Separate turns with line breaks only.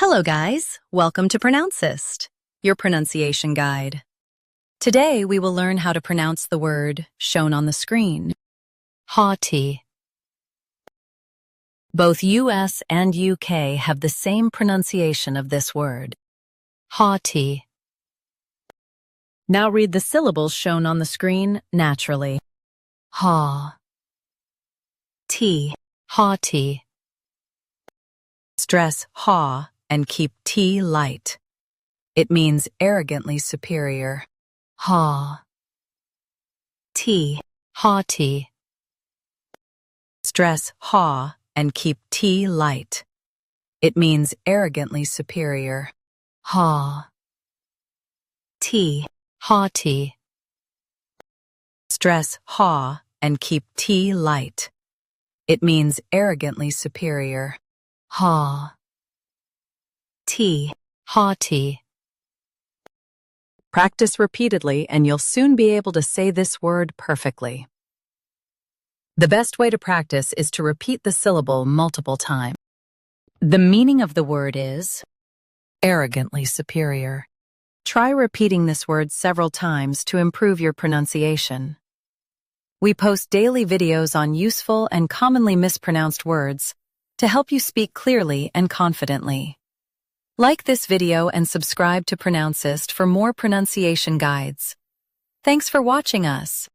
Hello guys, welcome to Pronouncist, your pronunciation guide. Today we will learn how to pronounce the word shown on the screen. Haughty. Both US and UK have the same pronunciation of this word. Haughty. Now read the syllables shown on the screen naturally. Ha. T. Haughty. Stress ha and keep T light. It means arrogantly superior. Ha. T. Haughty. Stress ha and keep T light. It means arrogantly superior. Ha. T. Haughty. Stress ha and keep T light. It means arrogantly superior. Ha. T. Haughty. Practice repeatedly and you'll soon be able to say this word perfectly. The best way to practice is to repeat the syllable multiple times. The meaning of the word is arrogantly superior. Try repeating this word several times to improve your pronunciation. We post daily videos on useful and commonly mispronounced words to help you speak clearly and confidently. Like this video and subscribe to Pronouncist for more pronunciation guides. Thanks for watching us.